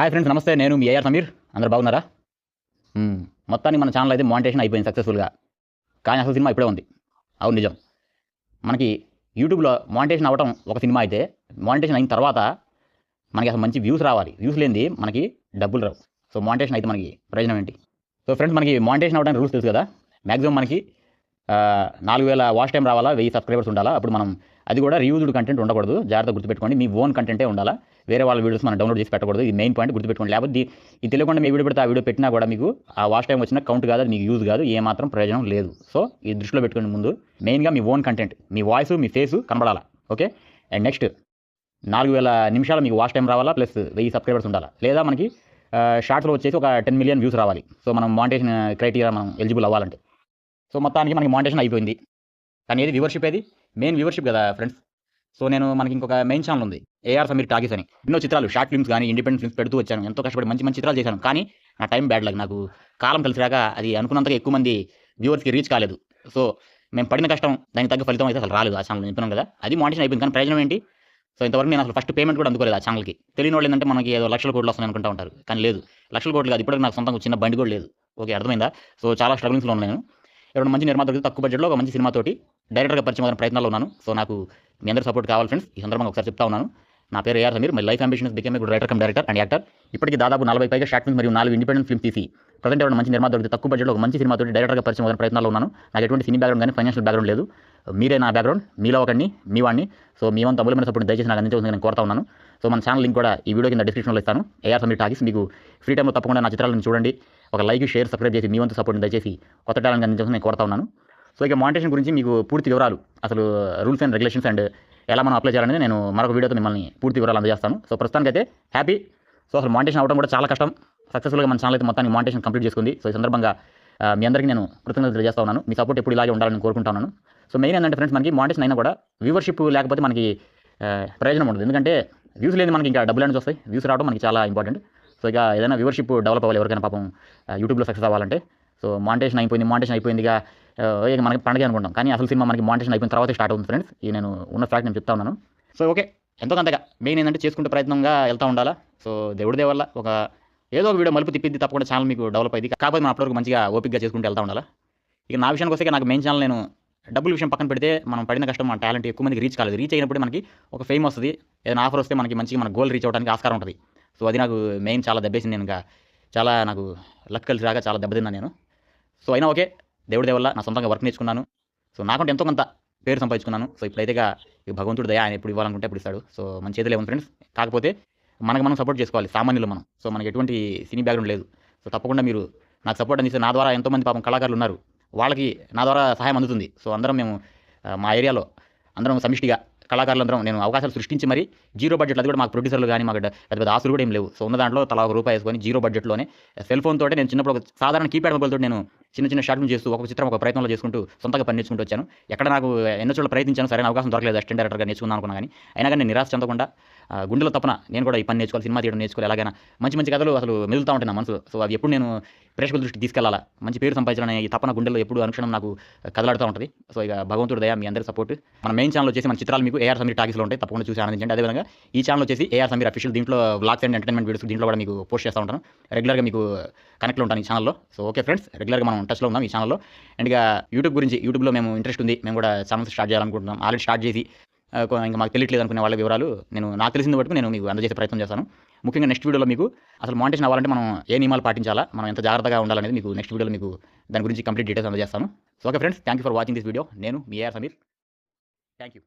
Hi friends, నమస్తే. నేను మీ ఏఆర్ సమీర్. అందరూ బాగున్నారా? మొత్తానికి మన ఛానల్ అయితే మానిటైజేషన్ అయిపోయింది సక్సెస్ఫుల్గా. కానీ అసలు సినిమా ఇప్పుడే ఉంది. అవును, నిజం. మనకి యూట్యూబ్లో మానిటైజేషన్ అవ్వడం ఒక సినిమా అయితే, మానిటైజేషన్ అయిన తర్వాత మనకి అసలు మంచి వ్యూస్ రావాలి. వ్యూస్ లేనిది మనకి డబ్బులు రావు. సో మానిటైజేషన్ అయితే మనకి ప్రయోజనం ఏంటి? సో ఫ్రెండ్స్, మనకి మానిటైజేషన్ అవ్వడానికి రూల్స్ తెలుసు కదా. మ్యాక్సిమం మనకి 4000 వాచ్ టైం రావాలా, 1000 సబ్స్క్రైబర్స్ ఉండాలా. అప్పుడు మనం అది కూడా రియూజ్డ్ కంటెంట్ ఉండకూడదు. జాగ్రత్తగా గుర్తుపెట్టుకోండి. మీ ఓన్ కంటెంటే ఉండాలా. వేరే వాళ్ళ వీడియోస్ మనం డౌన్లోడ్ చేసి పెట్టకూడదు. ఇది మెయిన్ పాయింట్, గుర్తుపెట్టుకోండి. లేకపోతే ఇది తెలియకుండా మీ వీడియో పెడితే ఆ వీడియో పెట్టినా కూడా మీకు ఆ వాచ్ టైం వచ్చిన కౌంట్ కాదు, అది మీకు యూజ్ కాదు, ఏమాత్రం ప్రయోజనం లేదు. సో ఇది దృష్టిలో పెట్టుకోండి. ముందు మెయిన్గా మీ ఓన్ కంటెంట్, మీ వాయిస్, మీ ఫేస్ కనబడాలా. ఓకే. అండ్ నెక్స్ట్ 4000 నిమిషాలు మీకు వాచ్ టైం రావాలా, ప్లస్ 1000 సబ్స్క్రైబర్స్ ఉండాలా. లేదా మనకి షార్ట్స్లో వచ్చేసి ఒక 10 మిలియన్ వ్యూస్ రావాలి. సో మనం మానిటైజేషన్ క్రైటీరియా మనం ఎలిజిబుల్ అవ్వాలంటే. సో మొత్తానికి మనకి మానిటైజేషన్ అయిపోయింది. కానీ ఏది వ్యూవర్షిప్, ఏది మెయిన్ వ్యూవర్షిప్ కదా ఫ్రెండ్స్. సో నేను మనకి ఇంకొక మెయిన్ ఛానల్ ఉంది, ఏఆర్ సమీర్ టాకీస్ అని. ఎన్నో చిత్రాలు, షార్ట్ ఫిల్మ్స్ కానీ, ఇండిపెండెంట్ ఫిల్మ్స్ పెడుతూ వచ్చాను. ఎంతో కష్టపడి మంచి మంచి చిత్రాలు చేశాను. కానీ నా టైం బ్యాడ్ లక్. నాకు కాలం కలిసి రాక అది అనుకున్నంతగా ఎక్కువ మంది వ్యూవర్స్కి రీచ్ కాలేదు. సో మేము పడిన కష్టం దానికి తగ్గ ఫలితం అయితే అసలు రాలేదు. ఆ ఛానల్ చెప్పినాం కదా, అది మానిటైజేషన్ అయిపోయింది. కానీ ప్రయోజనం ఏంటి? సో ఇంతవరకు నేను అసలు ఫస్ట్ పేమెంట్ కూడా అందుకోలేదు ఆ ఛానల్కి. తెలియని వాళ్ళు ఏంటంటే మనకి ఏదో లక్షల కోట్లు వస్తాయి అనుకుంటా ఉంటారు. కానీ లేదు, లక్షల కోట్లు కాదు. ఇప్పటికి నాకు సొంతంగా చిన్న బండి కూడా లేదు. ఓకే, అర్థమైందా? సో చాలా స్ట్రగులింగ్స్లో ఉన్నాను. ఎవరైనా మంచి నిర్మాత దొరికితే తక్కువ బడ్జెట్లో ఒక మంచి సినిమాతోటి డైరెక్టర్గా పరిచయం అవ్వడానికి ప్రయత్నాల్లో ఉన్నాను. సో నాకు మీ అందరూ సపోర్ట్ కావాలి ఫ్రెండ్స్. ఈ సందర్భంగా ఒకసారి చెప్తా ఉన్నాను. నా పేరు AR Sameer. My life ambitions become a good writer cum director and actor. ఇప్పటికి దాదాపు 40 పైగా షార్ట్ ఫిల్మ్స్ మరియు 4 ఇండిపెండెంట్ ఫిల్మ్స్ తీసి ప్రజెంట్ ఎవరైనా మంచి నిర్మాత దొరికితే తక్కువ బడ్జెట్లో ఒక మంచి సినిమాతోటి డైరెక్టర్గా పరిచయం అవ్వడానికి ప్రయత్నాల్లో ఉన్నాను. నాకు ఎటువంటి సినీ బ్యాక్గ్రౌండ్ కానీ ఫైనాన్షియల్ బ్యాక్గ్రౌండ్ లేదు. మీరే నా బ్యాక్గ్రౌండ్, మీలో ఒకరిని, మీ వాడిని. సో మీ వంతు అమూల్యమైన సపోర్ట్ దయచేసి నాకు అందించవలసిందిగా నేను కోరుతా ఉన్నాను. సో మన ఛానల్ లింక్ కూడా ఈ వీడియో కింద డిస్క్రిప్షన్లో ఇస్తాను. AR Sameer talkies. మీకు ఫ్రీ టైంలో తప్పకుండా నా చిత్రాలను చూడండి. ఒక లైక్, షేర్, సబ్స్క్రైబ్ చేసి మీ వంతు సపోర్ట్ని దయచేసి కొత్త టాలెంట్ అందించవలసింది నేను కోరుతా ఉన్నాను. సో ఇక మానిటైజేషన్ గురించి మీకు పూర్తి వివరాలు, అసలు రూల్స్ అండ్ రెగ్యులేషన్స్ అండ్ ఎలా మనం అప్లై చేయాలనేది నేను మరొక వీడియోతో మిమ్మల్ని పూర్తి వివరాలు అందజేస్తాను. సో ప్రస్తుతానికైతే హ్యాపీ. సో అసలు మానిటైజేషన్ అవ్వడం కూడా చాలా కష్టం. సక్సెస్ఫుల్గా మన ఛానల్ అయితే మొత్తాన్ని మానిటైజేషన్ కంప్లీట్ చేసుకుంది. సో ఈ సందర్భంగా మీ అందరికీ నేను కృతజ్ఞతలు తెలియజేస్తా ఉన్నాను. మీ సపోర్ట్ ఎప్పుడు ఇలాగే ఉండాలని కోరుకుంటా ఉన్నాను. సో మెయిన్ ఏంటంటే ఫ్రెండ్స్, మనకి మానిటైజేషన్ అయినా కూడా వ్యూవర్షిప్ లేకపోతే మనకి ప్రయోజనం ఉండదు. ఎందుకంటే వ్యూస్ లేదు మనకి ఇంకా డబ్బులు అనేది వస్తాయి. వ్యూస్ రావడం మనకి చాలా ఇంపార్టెంట్. సో ఇక ఏదైనా వ్యూవర్షిప్ డెవలప్ అవ్వాలి ఎవరికైనా పాపం యూట్యూబ్లో సక్సెస్ అవ్వాలంటే. సో మానిటైజేషన్ అయిపోయింది ఇక మనకి పండుగ అనుకుంటాం. కానీ అసలు సినిమా మనకి మానిటైజేషన్ అయిపోయిన తర్వాత స్టార్ట్ అవుతుంది ఫ్రెండ్స్. ఇది నేను ఉన్న ఫ్యాక్ట్ నేను చెప్తా ఉన్నాను. సో ఓకే, ఎంతో కొంతగా మెయిన్ ఏంటంటే చేసుకుంటే ప్రయత్నంగా వెళ్తూ ఉండాలా. సో దేవుడి వల్ల ఒక ఏదో ఒక వీడియో మలుపు తిప్పిద్ది, తప్పకుండా ఛానల్ మీకు డెవలప్ అయింది. కాకపోతే మనం అప్పటివరకు మంచిగా ఓపికగా చేసుకుంటూ వెళ్తూ ఉండాలా. ఇక నా విషయానికి వస్తే నాకు మెయిన్ ఛానల్, నేను డబ్బుల విషయం పక్కన పెడితే మనం పడిన కష్టం, మన టాలెంట్ ఎక్కువ మందికి రీచ్ కాలేదు. రీచ్ అయినప్పుడు మనకి ఒక ఫేమ్ వస్తుంది. ఏదైనా ఆఫర్ వస్తే మనకి మంచిగా మన గోల్ రీచ్ అవ్వడానికి ఆస్కారం ఉంటుంది. సో అది నాకు మెయిన్ చాలా దెబ్బేసింది. నేను ఇంకా చాలా నాకు లక్ కలిసి రాగా చాలా దెబ్బతిన్నాను నేను. సో అయినా ఓకే, దేవుడి వల్ల నా సొంతంగా వర్క్ నేర్చుకున్నాను. సో నాకంటే ఎంతో కొంత పేరు సంపాదించుకున్నాను. సో ఇప్పుడైతే ఇక భగవంతుడు దయ, ఆయన ఎప్పుడు ఇవ్వాలనుకుంటే అప్పుడు ఇస్తాడు. సో మన చేతిలో ఉంది ఫ్రెండ్స్. కాకపోతే మనకు మనం సపోర్ట్ చేసుకోవాలి, సామాన్యులు మనం. సో మనకి ఎటువంటి సినీ బ్యాక్గ్రౌండ్ లేదు. సో తప్పకుండా మీరు నాకు సపోర్ట్ అందిస్తే నా ద్వారా ఎంతోమంది పాపం కళాకారులు ఉన్నారు, వాళ్ళకి నా ద్వారా సహాయం అందుతుంది. సో అందరం మేము మా ఏరియాలో అందరం సమిష్టిగా కళాకారులందరం నేను అవకాశాలు సృష్టించి మరి జీరో బడ్జెట్లో, అది కూడా మాకు ప్రొడ్యూసర్లు కానీ మాకు పెద్ద పెద్ద ఆస్తులు కూడా ఏం లేవు. సో ఉన్న దాంట్లో తలా ₹1 వేసుకొని జీరో బడ్జెట్లోనే సెల్ ఫోన్ తోటే నేను చిన్నప్పుడు ఒక సాధారణ కీప్యాడ్ మొబైల్ తోటి నేను చిన్న చిన్న షార్ట్ చేస్తూ ఒక చిత్రం ఒక ప్రయత్నంలో చేసుకుంటూ సొంతంగా పని నేర్చుకుంటూ వచ్చాను. ఎక్కడ నాకు ఎన్నో చోట్ల ప్రయత్నించాను, సరైన అవకాశం దొరకలేదు అసిస్టెంట్ డైరెక్టర్గా నేర్చుకున్నాను అనుకున్నా. కానీ అయినా కానీ నేను నిరాశ చెందకుండా గుండెలో తప్పన నేను కూడా ఈ పని నేర్చుకోవాలి, సినిమా తీయడం నేర్చుకోవాలి. ఎలాగైనా మంచి మంచి కథలు అసలు మెదులుతూ ఉంటాయి నా మనసు. సో అవి ఎప్పుడు నేను ప్రేక్షకుల దృష్టికి తీసుకెళ్లాలా, మంచి పేరు సంపాదించాలని ఈ తపన గుండెల్లో ఎప్పుడు అనుక్షణం నాకు కదలాడుతూ ఉంటుంది. సో ఇక భగవంతుడు దయ, మీ అందరి సపోర్ట్. మన మెయిన్ ఛానల్ వచ్చేసి మన చిత్రాలు మీకు ఏఆర్ సమీర్ టాకీస్లో ఉంటాయి, తప్పకుండా చూసి ఆనందించండి. అదేవిధంగా ఈ ఛానల్ వచ్చేసి ఏఆర్ సమీర్ అఫీషియల్. దీంట్లో వ్లాగ్స్ అండ్ ఎంటర్టైన్మెంట్ వీడియోస్ దీంట్లో కూడా మీకు పోస్ట్ చేస్తూ ఉంటాను. రెగ్యులర్గా మీకు కనెక్ట్లో ఉంటాను ఈ ఛానల్లో. సో ఓకే ఫ్రెండ్స్, రెగ్యులర్గా మనం టచ్లో ఉన్నాం ఈ ఛానల్లో. అండ్ ఇక యూట్యూబ్లో మేము ఇంట్రెస్ట్ ఉంది, మేము కూడా ఛానల్స్ స్టార్ట్ చేయాలనుకుంటున్నాం. ఆల్రెడీ స్టార్ట్ చేసి ఇంకా మాకు తెలియట్లేదు అనుకునే వాళ్ళ వివరాలు నాకు తెలిసిన వరకు నేను మీకు అందజేసే ప్రయత్నం చేస్తాను. ముఖ్యంగా నెక్స్ట్ వీడియోలో మీకు అసలు మానిటైజేషన్ అవ్వాలంటే మనం ఏ నియమాలు పాటించాలా, మనం ఎంత జాగ్రత్తగా ఉండాలనేది మీకు నెక్స్ట్ వీడియోలో మీకు దాని గురించి కంప్లీట్ డీటెయిల్స్ అందజేస్తాను. So okay friends, thank you for watching this video. నేను మీ ఏఆర్ సమీర్. Thank you.